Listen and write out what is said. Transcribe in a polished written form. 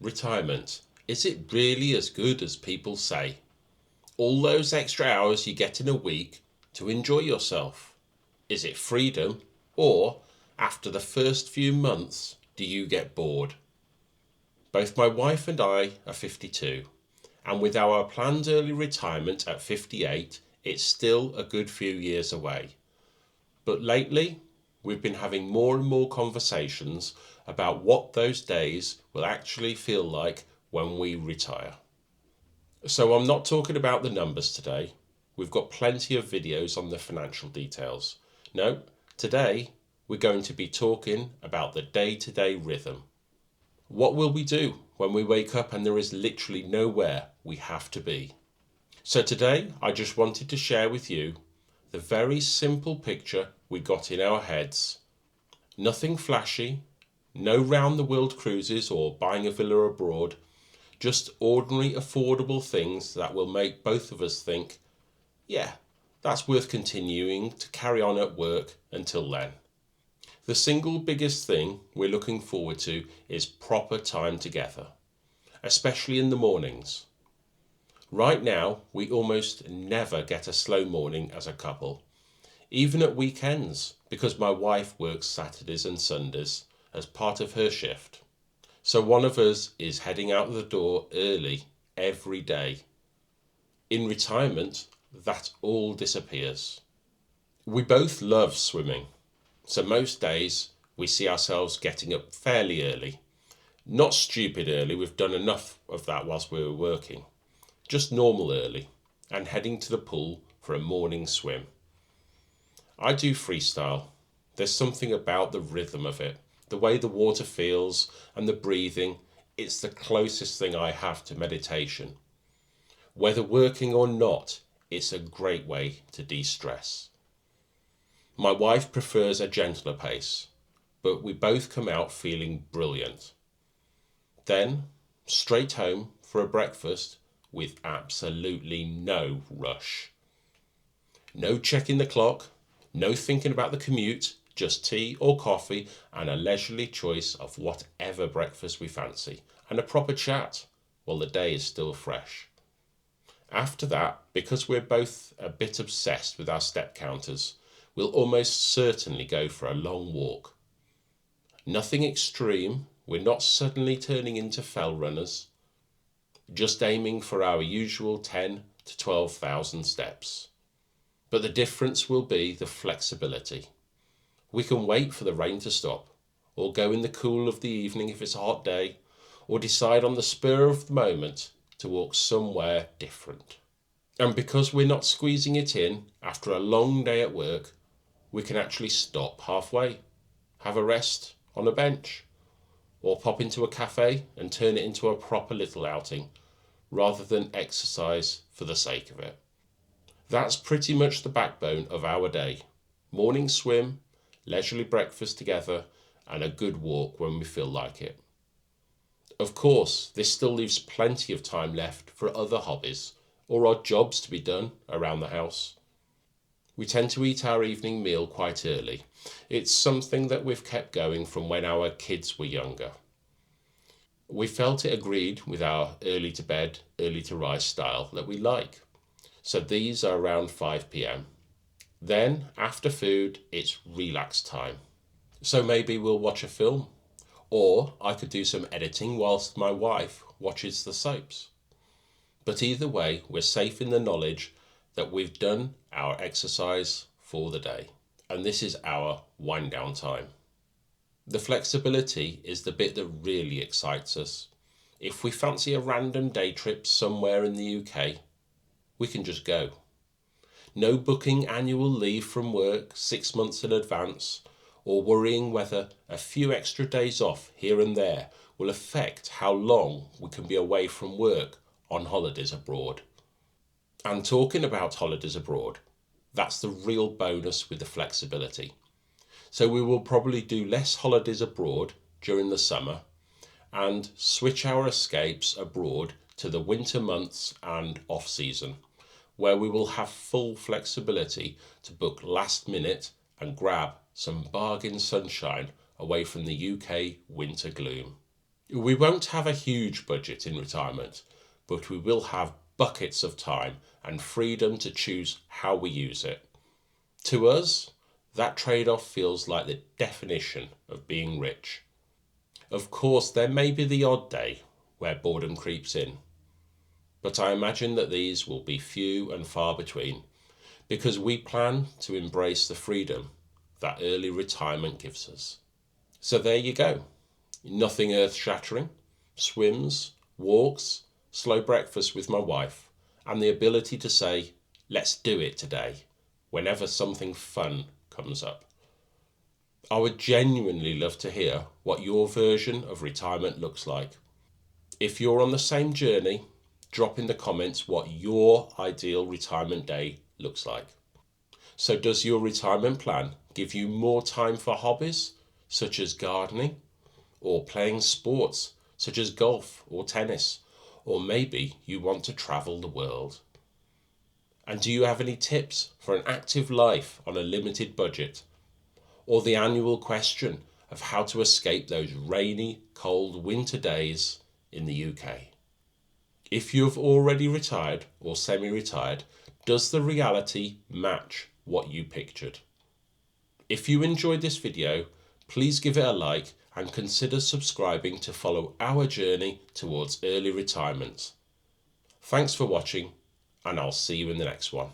retirement, is it really as good as people say? All those extra hours you get in a week to enjoy yourself. Is it freedom, or after the first few months do you get bored? Both my wife and I are 52, and with our planned early retirement at 58, it's still a good few years away. But lately, we've been having more and more conversations about what those days will actually feel like when we retire. So I'm not talking about the numbers today. We've got plenty of videos on the financial details. No, today we're going to be talking about the day-to-day rhythm. What will we do when we wake up and there is literally nowhere we have to be? So today I just wanted to share with you the very simple picture we got in our heads. Nothing flashy, no round the world cruises or buying a villa abroad, just ordinary affordable things that will make both of us think, yeah, that's worth continuing to carry on at work until then. The single biggest thing we're looking forward to is proper time together, especially in the mornings. Right now, we almost never get a slow morning as a couple, even at weekends, because my wife works Saturdays and Sundays as part of her shift. So one of us is heading out the door early every day. In retirement, that all disappears. We both love swimming, so most days we see ourselves getting up fairly early. Not stupid early, we've done enough of that whilst we were working. Just normal early, and heading to the pool for a morning swim. I do freestyle. There's something about the rhythm of it, the way the water feels and the breathing. It's the closest thing I have to meditation. Whether working or not, it's a great way to de-stress. My wife prefers a gentler pace, but we both come out feeling brilliant. Then, straight home for a breakfast with absolutely no rush. No checking the clock, no thinking about the commute, just tea or coffee and a leisurely choice of whatever breakfast we fancy, and a proper chat while the day is still fresh. After that, because we're both a bit obsessed with our step counters, we'll almost certainly go for a long walk. Nothing extreme, we're not suddenly turning into fell runners, just aiming for our usual 10 to 12,000 steps. But the difference will be the flexibility. We can wait for the rain to stop, or go in the cool of the evening if it's a hot day, or decide on the spur of the moment to walk somewhere different. And because we're not squeezing it in after a long day at work, we can actually stop halfway, have a rest on a bench, or pop into a cafe and turn it into a proper little outing, rather than exercise for the sake of it. That's pretty much the backbone of our day. Morning swim, leisurely breakfast together, and a good walk when we feel like it. Of course, this still leaves plenty of time left for other hobbies or odd jobs to be done around the house. We tend to eat our evening meal quite early. It's something that we've kept going from when our kids were younger. We felt it agreed with our early to bed, early to rise style that we like. So these are around 5 p.m. Then, after food, it's relax time. So maybe we'll watch a film. Or I could do some editing whilst my wife watches the soaps. But either way, we're safe in the knowledge that we've done our exercise for the day. And this is our wind down time. The flexibility is the bit that really excites us. If we fancy a random day trip somewhere in the UK, we can just go. No booking annual leave from work 6 months in advance, or worrying whether a few extra days off here and there will affect how long we can be away from work on holidays abroad. And talking about holidays abroad, that's the real bonus with the flexibility. So we will probably do less holidays abroad during the summer and switch our escapes abroad to the winter months and off season, where we will have full flexibility to book last minute and grab some bargain sunshine away from the UK winter gloom. We won't have a huge budget in retirement, but we will have buckets of time and freedom to choose how we use it. To us, that trade off feels like the definition of being rich. Of course, there may be the odd day where boredom creeps in, but I imagine that these will be few and far between because we plan to embrace the freedom that early retirement gives us. So there you go. Nothing earth shattering, swims, walks, slow breakfast with my wife, and the ability to say, let's do it today, whenever something fun comes up. I would genuinely love to hear what your version of retirement looks like. If you're on the same journey, drop in the comments what your ideal retirement day looks like. So does your retirement plan give you more time for hobbies such as gardening or playing sports such as golf or tennis, or maybe you want to travel the world? And do you have any tips for an active life on a limited budget? Or the annual question of how to escape those rainy, cold winter days in the UK? If you've already retired or semi-retired, does the reality match what you pictured? If you enjoyed this video, please give it a like and consider subscribing to follow our journey towards early retirement. Thanks for watching, and I'll see you in the next one.